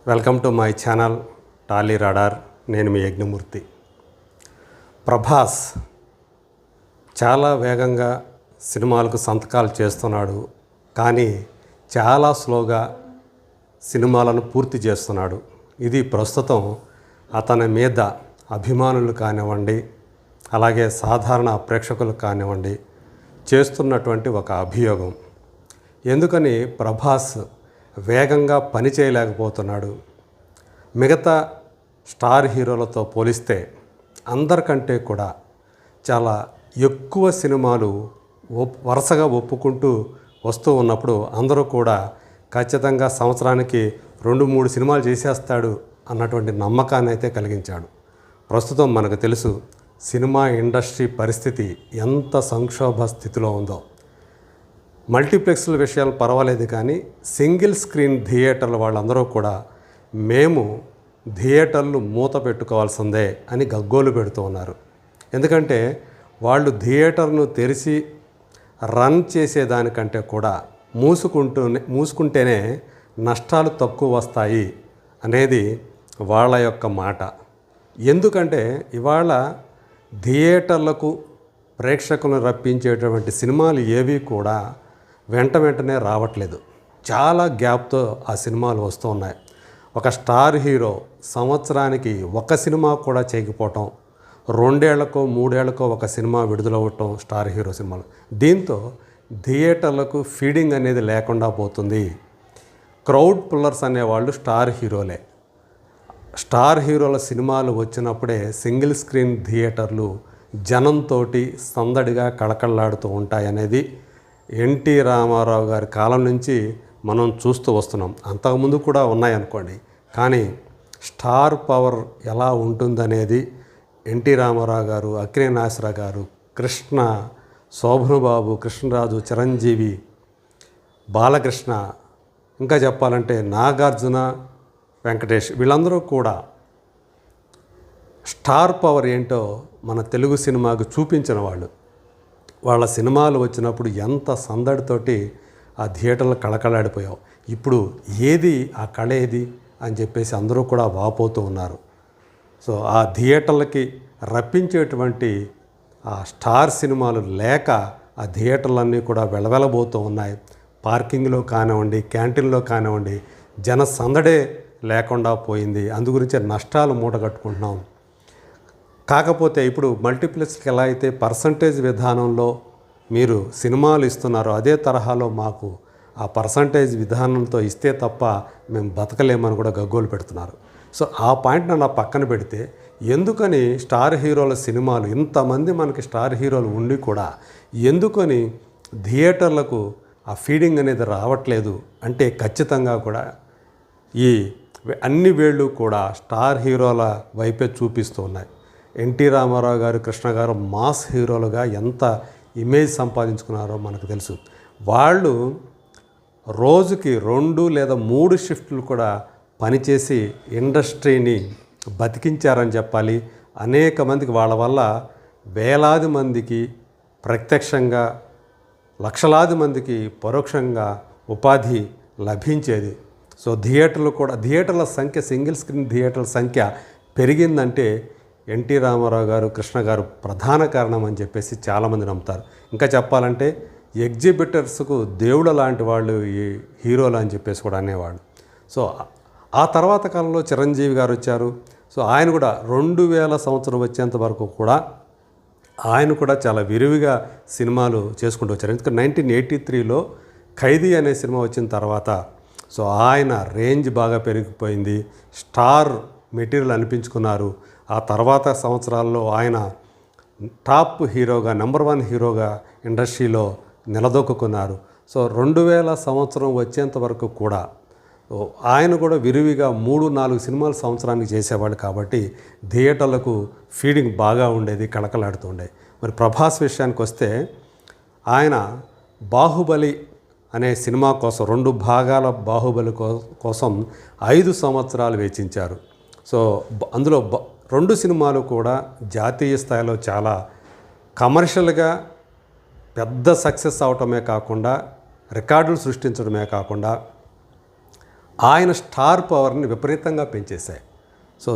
Welcome to my channel Tally radar. నేను మీ యజ్ఞమూర్తి. ప్రభాస్ చాలా వేగంగా సినిమాలకు సంతకాలు చేస్తున్నాడు, కానీ చాలా స్లోగా సినిమాలను పూర్తి చేస్తున్నాడు. ఇది ప్రస్తుతం అతని మీద అభిమానులు కానివ్వండి, అలాగే సాధారణ ప్రేక్షకులు కానివ్వండి చేస్తున్నటువంటి ఒక అభియోగం. ఎందుకని ప్రభాస్ వేగంగా పని చేయలేకపోతున్నాడు? మిగతా స్టార్ హీరోలతో పోలిస్తే అందరికంటే కూడా చాలా ఎక్కువ సినిమాలు వరుసగా ఒప్పుకుంటూ వస్తూ ఉన్నప్పుడు అందరూ కూడా ఖచ్చితంగా సంవత్సరానికి 2-3 సినిమాలు చేసేస్తాడు అన్నటువంటి నమ్మకాన్ని అయితే కలిగించాడు. ప్రస్తుతం మనకు తెలుసు సినిమా ఇండస్ట్రీ పరిస్థితి ఎంత సంక్షోభ స్థితిలో ఉందో. మల్టీప్లెక్స్ల విషయాలు పర్వాలేదు, కానీ సింగిల్ స్క్రీన్ థియేటర్ల వాళ్ళందరూ కూడా మేము థియేటర్లు మూత పెట్టుకోవాల్సిందే అని గగ్గోలు పెడుతూ ఉన్నారు. ఎందుకంటే వాళ్ళు థియేటర్ను తెరిచి రన్ చేసేదానికంటే కూడా మూసుకుంటేనే నష్టాలు తక్కువ వస్తాయి అనేది వాళ్ళ యొక్క మాట. ఎందుకంటే ఇవాళ థియేటర్లకు ప్రేక్షకులను రప్పించేటువంటి సినిమాలు ఏవి కూడా వెంటనే రావట్లేదు. చాలా గ్యాప్తో ఆ సినిమాలు వస్తూ ఉన్నాయి. ఒక స్టార్ హీరో సంవత్సరానికి ఒక సినిమా కూడా చేయకపోవటం, 2 ఏళ్లకో 3 ఏళ్లకో ఒక సినిమా విడుదలవ్వటం స్టార్ హీరో సినిమాలు. దీంతో థియేటర్లకు ఫీడింగ్ అనేది లేకుండా పోతుంది. క్రౌడ్ పుల్లర్స్ అనేవాళ్ళు స్టార్ హీరోలే. స్టార్ హీరోల సినిమాలు వచ్చినప్పుడే సింగిల్ స్క్రీన్ థియేటర్లు జనంతో సందడిగా కళకళలాడుతూ ఉంటాయనేది ఎన్టీ రామారావు గారి కాలం నుంచి మనం చూస్తూ వస్తున్నాం. అంతకుముందు కూడా ఉన్నాయనుకోండి, కానీ స్టార్ పవర్ ఎలా ఉంటుందనేది ఎన్టీ రామారావు గారు, అక్కినేని నాగేశ్వరరావు గారు, కృష్ణ, శోభనబాబు, కృష్ణరాజు, చిరంజీవి, బాలకృష్ణ, ఇంకా చెప్పాలంటే నాగార్జున, వెంకటేష్, వీళ్ళందరూ కూడా స్టార్ పవర్ ఏంటో మన తెలుగు సినిమాకు చూపించిన వాళ్ళు. వాళ్ళ సినిమాలు వచ్చినప్పుడు ఎంత సందడితోటి ఆ థియేటర్లు కళకళాడిపోయావు. ఇప్పుడు ఏది ఆ కళ ఏది అని చెప్పేసి అందరూ కూడా వాపోతూ ఉన్నారు. సో ఆ థియేటర్లకి రప్పించేటువంటి ఆ స్టార్ సినిమాలు లేక ఆ థియేటర్లన్నీ కూడా వెలవెలబోతూ ఉన్నాయి. పార్కింగ్లో కానివ్వండి, క్యాంటీన్లో కానివ్వండి జన సందడే లేకుండా పోయింది. అందుగురించే నష్టాలు మూటగట్టుకుంటున్నాం. కాకపోతే ఇప్పుడు మల్టీప్లెక్స్కి ఎలా అయితే పర్సంటేజ్ విధానంలో మీరు సినిమాలు ఇస్తున్నారో అదే తరహాలో మాకు ఆ పర్సంటేజ్ విధానంతో ఇస్తే తప్ప మేము బతకలేమని కూడా గగ్గోలు పెడుతున్నారు. సో ఆ పాయింట్ని అలా పక్కన పెడితే ఎందుకని స్టార్ హీరోల సినిమాలు ఇంతమంది మనకి స్టార్ హీరోలు ఉండి కూడా ఎందుకని థియేటర్లకు ఆ ఫీడింగ్ అనేది రావట్లేదు అంటే ఖచ్చితంగా కూడా ఈ అన్ని వేళ్ళు కూడా స్టార్ హీరోల వైపే చూపిస్తూ ఉన్నాయి. ఎన్టీ రామారావు గారు, కృష్ణ గారు మాస్ హీరోలుగా ఎంత ఇమేజ్ సంపాదించుకున్నారో మనకు తెలుసు. వాళ్ళు రోజుకి 2 లేదా 3 షిఫ్ట్లు కూడా పనిచేసి ఇండస్ట్రీని బతికించారని చెప్పాలి. అనేక మందికి వాళ్ళ వల్ల వేలాది మందికి ప్రత్యక్షంగా, లక్షలాది మందికి పరోక్షంగా ఉపాధి లభించేది. సో థియేటర్ల సంఖ్య, సింగిల్ స్క్రీన్ థియేటర్ల సంఖ్య పెరిగిందంటే ఎన్టీ రామారావు గారు, కృష్ణ గారు ప్రధాన కారణం అని చెప్పేసి చాలామంది నమ్ముతారు. ఇంకా చెప్పాలంటే ఎగ్జిబిటర్స్కు దేవుడు లాంటి వాళ్ళు ఈ హీరోలు అని చెప్పేసి కూడా అనేవాళ్ళు. సో ఆ తర్వాత కాలంలో చిరంజీవి గారు వచ్చారు. సో ఆయన కూడా 2000 సంవత్సరం వచ్చేంత వరకు కూడా ఆయన కూడా చాలా విరివిగా సినిమాలు చేసుకుంటూ వచ్చారు. ఎందుకంటే 1983లో ఖైదీ అనే సినిమా వచ్చిన తర్వాత సో ఆయన రేంజ్ బాగా పెరిగిపోయింది. స్టార్ మెటీరియల్ అనిపించుకున్నారు. ఆ తర్వాత సంవత్సరాల్లో ఆయన టాప్ హీరోగా, నెంబర్ 1 హీరోగా ఇండస్ట్రీలో నిలదొక్కున్నారు. సో 2000 సంవత్సరం వచ్చేంత వరకు కూడా ఆయన కూడా విరివిగా 3-4 సినిమాలు సంవత్సరానికి చేసేవాడు. కాబట్టి థియేటర్లకు ఫీడింగ్ బాగా ఉండేది, కళకళాడుతుండే. మరి ప్రభాస్ విషయానికి వస్తే ఆయన బాహుబలి అనే సినిమా కోసం 2 భాగాల బాహుబలి కోసం 5 సంవత్సరాలు వెచ్చించారు. సో అందులో 2 సినిమాలు కూడా జాతీయ స్థాయిలో చాలా కమర్షియల్గా పెద్ద సక్సెస్ అవటమే కాకుండా రికార్డులు సృష్టించడమే కాకుండా ఆయన స్టార్ పవర్ని విపరీతంగా పెంచేశాయి. సో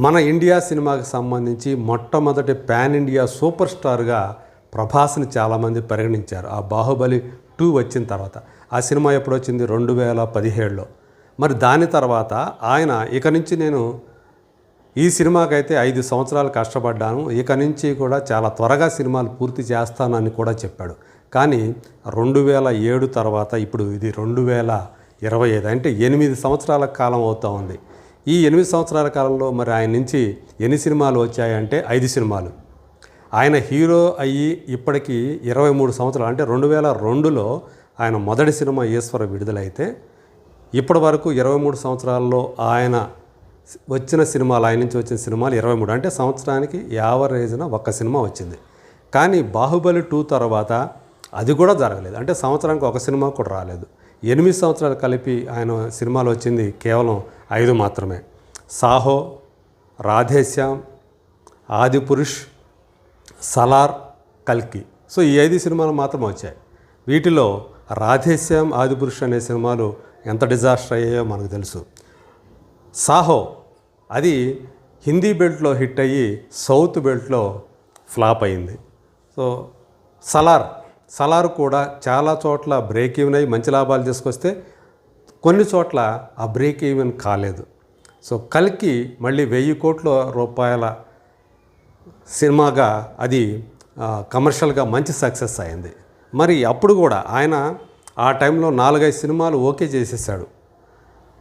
మన ఇండియా సినిమాకి సంబంధించి మొట్టమొదటి పాన్ ఇండియా సూపర్ స్టార్గా ప్రభాస్ని చాలామంది పరిగణించారు. ఆ బాహుబలి 2 వచ్చిన తర్వాత. ఆ సినిమా ఎప్పుడు వచ్చింది? 2017లో. మరి దాని తర్వాత ఆయన ఇక నుంచి నేను ఈ సినిమాకైతే 5 సంవత్సరాలు కష్టపడ్డాను, ఇక నుంచి కూడా చాలా త్వరగా సినిమాలు పూర్తి చేస్తానని కూడా చెప్పాడు. కానీ 2007 తర్వాత ఇప్పుడు ఇది 2025, అంటే 8 సంవత్సరాల కాలం అవుతూ ఉంది. ఈ 8 సంవత్సరాల కాలంలో మరి ఆయన నుంచి ఎన్ని సినిమాలు వచ్చాయంటే 5 సినిమాలు. ఆయన హీరో అయ్యి ఇప్పటికీ 23 సంవత్సరాలు, అంటే 2002లో ఆయన మొదటి సినిమా ఈశ్వర విడుదలైతే ఇప్పటి వరకు 23 సంవత్సరాల్లో ఆయన వచ్చిన సినిమాలు, ఆయన నుంచి వచ్చిన సినిమాలు 23, అంటే సంవత్సరానికి యావరేజ్న ఒక్క సినిమా వచ్చింది. కానీ బాహుబలి 2 తర్వాత అది కూడా జరగలేదు, అంటే సంవత్సరానికి ఒక సినిమా కూడా రాలేదు. 8 సంవత్సరాలు కలిపి ఆయన సినిమాలు వచ్చింది కేవలం 5 మాత్రమే. సాహో, రాధేశ్యామ్, ఆదిపురుష్, సలార్, కల్కి. సో ఈ 5 సినిమాలు మాత్రమే వచ్చాయి. వీటిలో రాధేశ్యామ్, ఆదిపురుష్ అనే సినిమాలు ఎంత డిజాస్టర్ అయ్యాయో మనకు తెలుసు. సాహో అది హిందీ బెల్ట్లో హిట్ అయ్యి సౌత్ బెల్ట్లో ఫ్లాప్ అయింది. సో సలార్ కూడా చాలా చోట్ల బ్రేక్ ఈవెన్ అయ్యి మంచి లాభాలు తీసుకొస్తే కొన్ని చోట్ల ఆ బ్రేక్ ఈవెన్ కాలేదు. సో కల్కి మళ్ళీ 1000 కోట్ల రూపాయల సినిమాగా అది కమర్షియల్గా మంచి సక్సెస్ అయింది. మరి అప్పుడు కూడా ఆయన ఆ టైంలో 4-5 సినిమాలు ఓకే చేసేసాడు.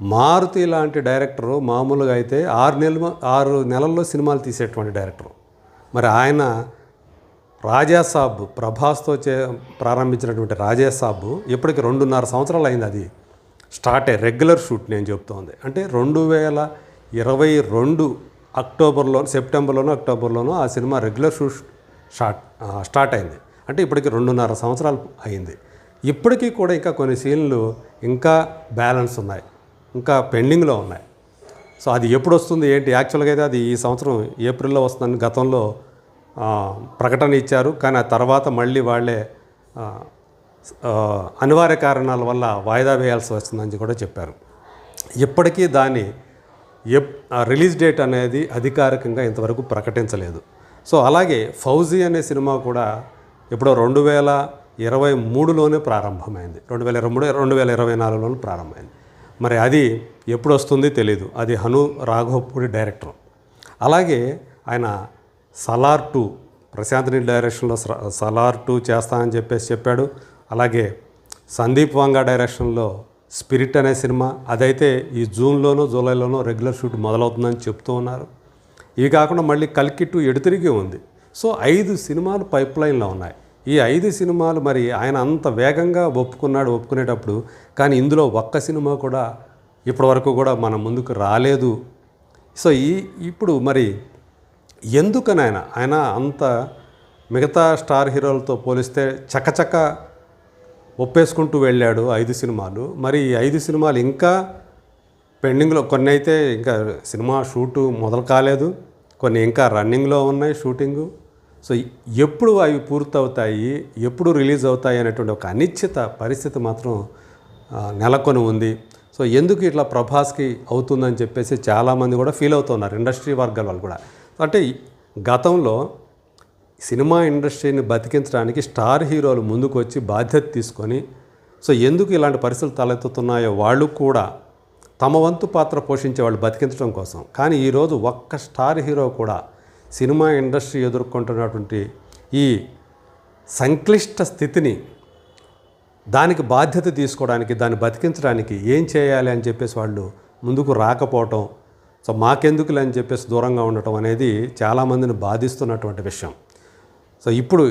మారుతి లాంటి డైరెక్టరు మామూలుగా అయితే 6 నెలల్లో సినిమాలు తీసేటువంటి డైరెక్టరు. మరి ఆయన రాజాసాబ్ ప్రభాస్తో ప్రారంభించినటువంటి రాజాసాబ్ ఇప్పటికి 2.5 సంవత్సరాలు అయింది. అది స్టార్ట్ అయ్యి రెగ్యులర్ షూట్ నేను చెప్తోంది. అంటే 2022 సెప్టెంబర్లోనో అక్టోబర్లోనో ఆ సినిమా రెగ్యులర్ షూట్ స్టార్ట్ అయింది. అంటే ఇప్పటికి 2.5 సంవత్సరాలు అయింది. ఇప్పటికీ కూడా ఇంకా కొన్ని సీన్లు ఇంకా బ్యాలెన్స్ ఉన్నాయి, ఇంకా పెండింగ్లో ఉన్నాయి. సో అది ఎప్పుడు వస్తుంది ఏంటి? యాక్చువల్గా అయితే అది ఈ సంవత్సరం ఏప్రిల్లో వస్తుందని గతంలో ప్రకటన ఇచ్చారు. కానీ ఆ తర్వాత మళ్ళీ వాళ్ళే అనివార్య కారణాల వల్ల వాయిదా వేయాల్సి వస్తుందని కూడా చెప్పారు. ఇప్పటికీ దాని రిలీజ్ డేట్ అనేది అధికారికంగా ఇంతవరకు ప్రకటించలేదు. సో అలాగే ఫౌజీ అనే సినిమా కూడా ఎప్పుడో 2023లోనే ప్రారంభమైంది, 2024లోనే ప్రారంభమైంది. మరి అది ఎప్పుడు వస్తుంది తెలీదు. అది హను రాఘవపూడి డైరెక్టర్. అలాగే ఆయన సలార్ 2 ప్రశాంత్ నీల్ డైరెక్షన్లో సలార్ 2 చేస్తానని చెప్పాడు. అలాగే సందీప్ వాంగా డైరెక్షన్లో స్పిరిట్ అనే సినిమా, అదైతే ఈ జూన్లోనో జూలైలోనో రెగ్యులర్ షూట్ మొదలవుతుందని చెప్తూ ఉన్నారు. ఇవి కాకుండా మళ్ళీ కల్కి 2 ఎడుతిరిగి ఉంది. సో 5 సినిమాలు పైప్ లైన్లో ఉన్నాయి. ఈ 5 సినిమాలు మరి ఆయన అంత వేగంగా ఒప్పుకునేటప్పుడు కానీ ఇందులో ఒక్క సినిమా కూడా ఇప్పటివరకు కూడా మన ముందుకు రాలేదు. సో ఇప్పుడు మరి ఎందుకని ఆయన అంత మిగతా స్టార్ హీరోలతో పోలిస్తే చకచక ఒప్పేసుకుంటూ వెళ్ళాడు 5 సినిమాలు. మరి ఈ 5 సినిమాలు ఇంకా పెండింగ్లో, కొన్ని అయితే ఇంకా సినిమా షూటు మొదలు కాలేదు, కొన్ని ఇంకా రన్నింగ్లో ఉన్నాయి షూటింగు. సో ఎప్పుడు అవి పూర్తవుతాయి, ఎప్పుడు రిలీజ్ అవుతాయి అనేటువంటి ఒక అనిశ్చిత పరిస్థితి మాత్రం నెలకొని ఉంది. సో ఎందుకు ఇట్లా ప్రభాస్కి అవుతుందని చెప్పేసి చాలామంది కూడా ఫీల్ అవుతున్నారు, ఇండస్ట్రీ వర్గాల వాళ్ళు కూడా. అంటే గతంలో సినిమా ఇండస్ట్రీని బతికించడానికి స్టార్ హీరోలు ముందుకు వచ్చి బాధ్యత తీసుకొని, సో ఎందుకు ఇలాంటి పరిస్థితులు తలెత్తుతున్నాయో వాళ్ళు కూడా తమ వంతు పాత్ర పోషించే వాళ్ళు బతికించడం కోసం. కానీ ఈరోజు ఒక్క స్టార్ హీరో కూడా సినిమా ఇండస్ట్రీ ఎదుర్కొంటున్నటువంటి ఈ సంక్లిష్ట స్థితిని, దానికి బాధ్యత తీసుకోవడానికి, దాన్ని బతికించడానికి ఏం చేయాలి అని చెప్పేసి వాళ్ళు ముందుకు రాకపోవటం, సో మాకెందుకులే అని చెప్పేసి దూరంగా ఉండటం అనేది చాలామందిని బాధిస్తున్నటువంటి విషయం. సో ఇప్పుడు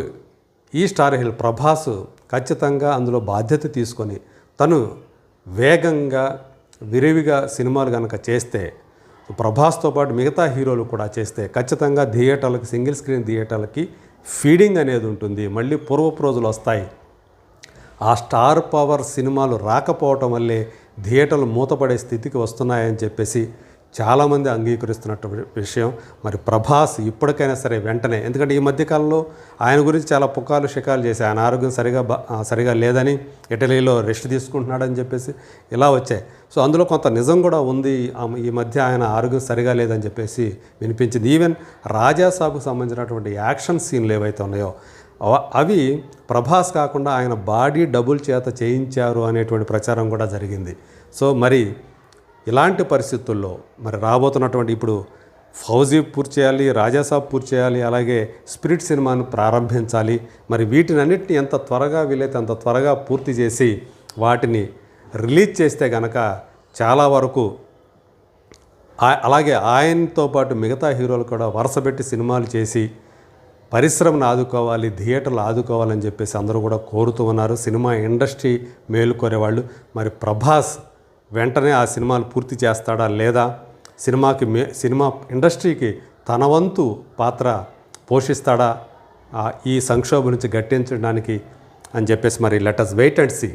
ఈ స్టార్ హీరో ప్రభాస్ ఖచ్చితంగా అందులో బాధ్యత తీసుకొని తను వేగంగా విరివిగా సినిమాలు కనుక చేస్తే, ప్రభాస్తో పాటు మిగతా హీరోలు కూడా చేస్తే ఖచ్చితంగా థియేటర్లకి, సింగిల్ స్క్రీన్ థియేటర్లకి ఫీడింగ్ అనేది ఉంటుంది. మళ్ళీ పూర్వపు రోజులు వస్తాయి. ఆ స్టార్ పవర్ సినిమాలు రాకపోవటం వల్లే థియేటర్లు మూతపడే స్థితికి వస్తున్నాయని చెప్పేసి చాలామంది అంగీకరిస్తున్నట్టు విషయం. మరి ప్రభాస్ ఇప్పటికైనా సరే వెంటనే, ఎందుకంటే ఈ మధ్యకాలంలో ఆయన గురించి చాలా పుకార్లు షికార్లు చేశాయి. ఆయన ఆరోగ్యం సరిగా లేదని, ఇటలీలో రెస్ట్ తీసుకుంటున్నాడని చెప్పేసి ఇలా వచ్చాయి. సో అందులో కొంత నిజం కూడా ఉంది. ఈ మధ్య ఆయన ఆరోగ్యం సరిగా లేదని చెప్పేసి వినిపించింది. ఈవెన్ రాజాసాబ్కు సంబంధించినటువంటి యాక్షన్ సీన్లు ఏవైతే ఉన్నాయో అవి ప్రభాస్ కాకుండా ఆయన బాడీ డబుల్ చేత చేయించారు అనేటువంటి ప్రచారం కూడా జరిగింది. సో మరి ఇలాంటి పరిస్థితుల్లో మరి రాబోతున్నటువంటి ఇప్పుడు ఫౌజీ పూర్తి చేయాలి, రాజాసాబ్ పూర్తి చేయాలి, అలాగే స్పిరిట్ సినిమాను ప్రారంభించాలి. మరి వీటినన్నిటిని ఎంత త్వరగా వీలైతే అంత త్వరగా పూర్తి చేసి వాటిని రిలీజ్ చేస్తే గనక చాలా వరకు అలాగే ఆయనతో పాటు మిగతా హీరోలు కూడా వరుసపెట్టి సినిమాలు చేసి పరిశ్రమను ఆదుకోవాలి, థియేటర్లు ఆదుకోవాలని చెప్పేసి అందరూ కూడా కోరుతూ ఉన్నారు. సినిమా ఇండస్ట్రీ మేలుకోరేవాళ్ళు. మరి ప్రభాస్ వెంటనే ఆ సినిమాలు పూర్తి చేస్తాడా లేదా సినిమా ఇండస్ట్రీకి తన వంతు పాత్ర పోషిస్తాడా ఈ సంక్షోభం నుంచి గట్టెంచడానికి అని చెప్పేసి మరి let us wait and see.